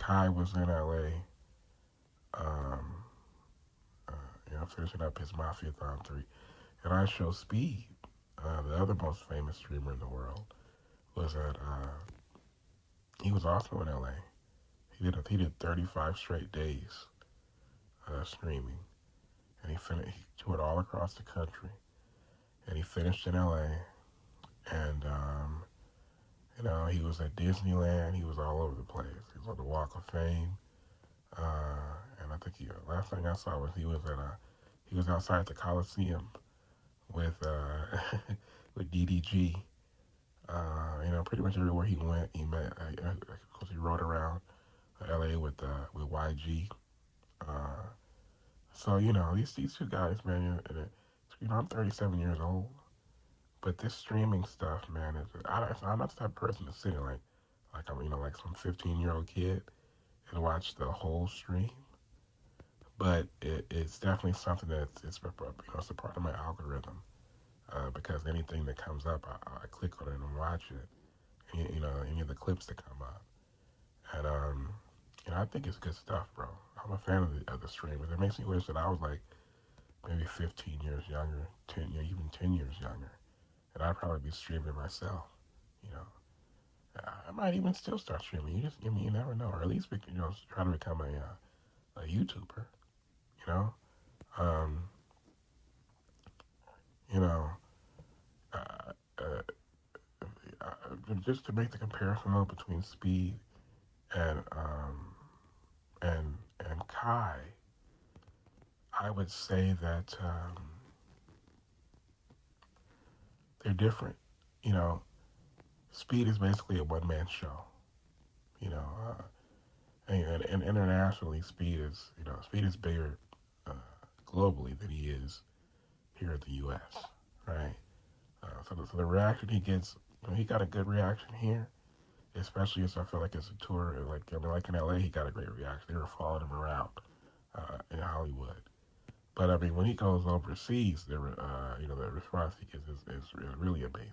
Kai was in LA, um, finishing up his Mafiathon 3. And IShowSpeed, the other most famous streamer in the world, he was also in LA. He did 35 straight days streaming, and he toured all across the country, and he finished in LA, and he was at Disneyland. He was all over the place. He was on the Walk of Fame, and I think last thing I saw was he was outside the Coliseum with with DDG. Pretty much everywhere he went, he met. Of course, he rode around LA with YG. Uh, so these two guys, man. I'm 37 years old, but this streaming stuff, man, I'm not the type of person to sit in like I'm like some 15-year-old kid and watch the whole stream. But it's definitely something it's a part of my algorithm. Because anything that comes up, I click on it and watch it. Any of the clips that come up, and I think it's good stuff, bro. I'm a fan of the streamers. It makes me wish that I was like maybe 15 years younger, 10, even 10 years younger, and I'd probably be streaming myself. You know, I might even still start streaming. You never know, or at least try to become a YouTuber. You know, um, you know. Uh, uh, just to make the comparison though, between Speed and and Kai, I would say that they're different. You know, Speed is basically a one-man show. You know, and internationally, Speed is bigger uh, globally than he is here in the U.S. Right? So the reaction he gets, he got a good reaction here, especially as I feel like it's a tour. Like in LA, he got a great reaction. They were following him around in Hollywood. But I mean, when he goes overseas, the response he gets is really amazing.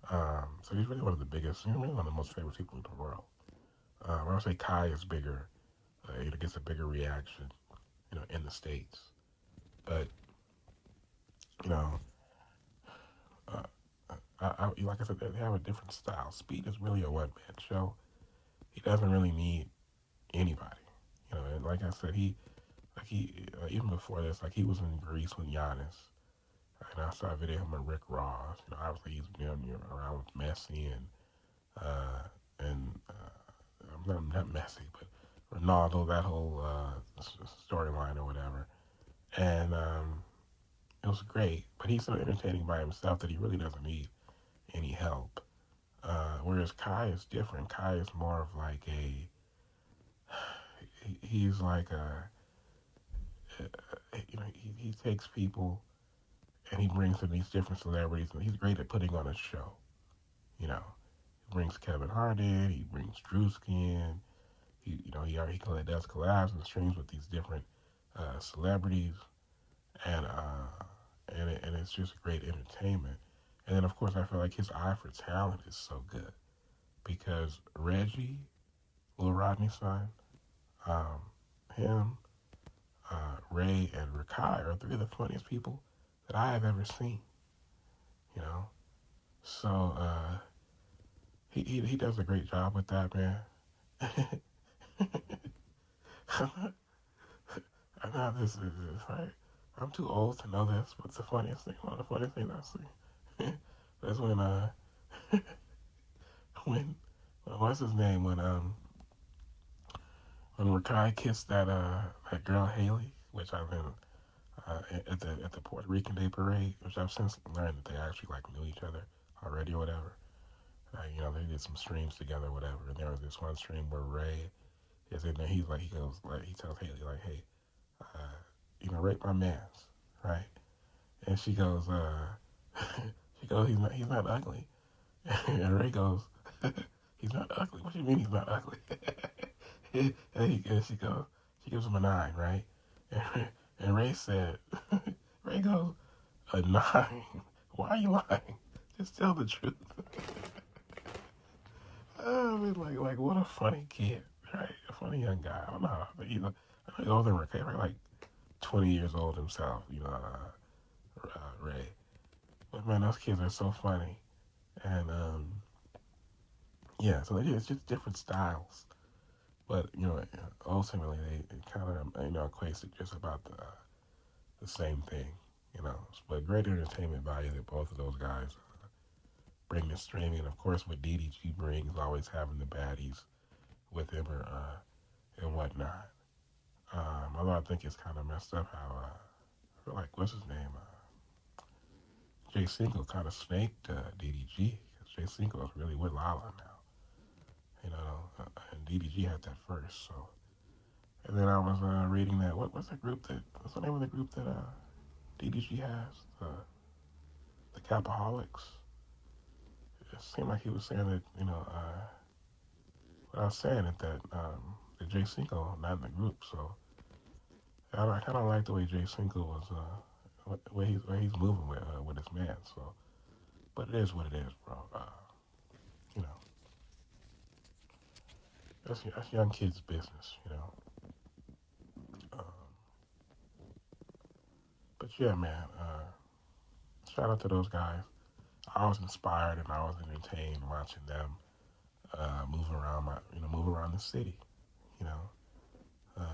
So he's really one of the biggest, really one of the most famous people in the world. I would say Kai is bigger. Gets a bigger reaction, in the States. But you know, uh, like I said, they have a different style. Speed is really a one-man show. He doesn't really need anybody. And like I said, he even before this, like he was in Greece with Giannis, and I saw a video of him and Rick Ross. Obviously he's been around with Messi and not Messi, but Ronaldo, that whole storyline or whatever. And it was great, but he's so entertaining by himself that he really doesn't need any help. Whereas Kai is different. Kai is more of like he's like he takes people and he brings in these different celebrities, and he's great at putting on a show. You know, he brings Kevin Hart in, he brings Drewski in. He does collabs and streams with these different celebrities, and it's just great entertainment. And then of course I feel like his eye for talent is so good because Reggie, Lil Rodney's son, um, him, Ray, and Rakai are three of the funniest people that I have ever seen. You know, so he does a great job with that, man. I know this is right. I'm too old to know this. What's the funniest thing? One of the funniest things I've seen. That's when what's his name when Rakai kissed that girl Haley, which I've been at the Puerto Rican Day Parade, which I've since learned that they actually like knew each other already or whatever. They did some streams together or whatever, and there was this one stream where Ray is in there. He tells Haley like, hey, rape my man's, right? And she goes, he's not ugly. And Ray goes, he's not ugly. What do you mean he's not ugly? and she gives him a 9, right? And Ray said, Ray goes, a 9? Why are you lying? Just tell the truth. I mean, like what a funny kid, right? not a young guy. I don't know. But, you know, I know he's older than Rick. He's like 20 years old himself. Ray. But man, those kids are so funny. And yeah, so it's just different styles. But you know, ultimately, it kind of equates to just about the same thing. You know, but great entertainment value that both of those guys bring to streaming. And of course, what DDG brings, always having the baddies with him or and whatnot. Although I think it's kind of messed up how I feel like what's his name, Jay Cinco kind of snaked DDG because Jay Cinco is really with Lala now. You know, and DDG had that first. So, and then I was reading that what's what's the name of the group that DDG has, the Capaholics. It seemed like he was saying that what I was saying that Jay Cinco not in the group. So I kind of like the way Jay Cinco was where he's moving with his man. So, but it is what it is, bro. You know, that's young kids' business. You know. Um, but yeah, man. Shout out to those guys. I was inspired and I was entertained watching them move around the city. You know, I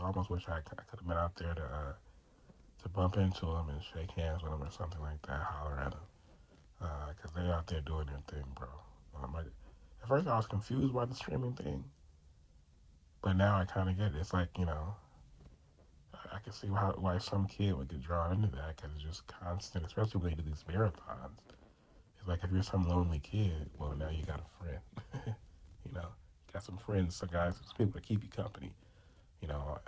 almost wish I could have been out there to bump into them and shake hands with them or something like that, holler at them, because they're out there doing their thing, bro. At first I was confused by the streaming thing, but now I kind of get it. It's like I can see why some kid would get drawn into that because it's just constant, especially when they do these marathons. It's like if you're some lonely kid, well, now you got a friend. You know, got some friends, some guys, some people to keep you company. You know,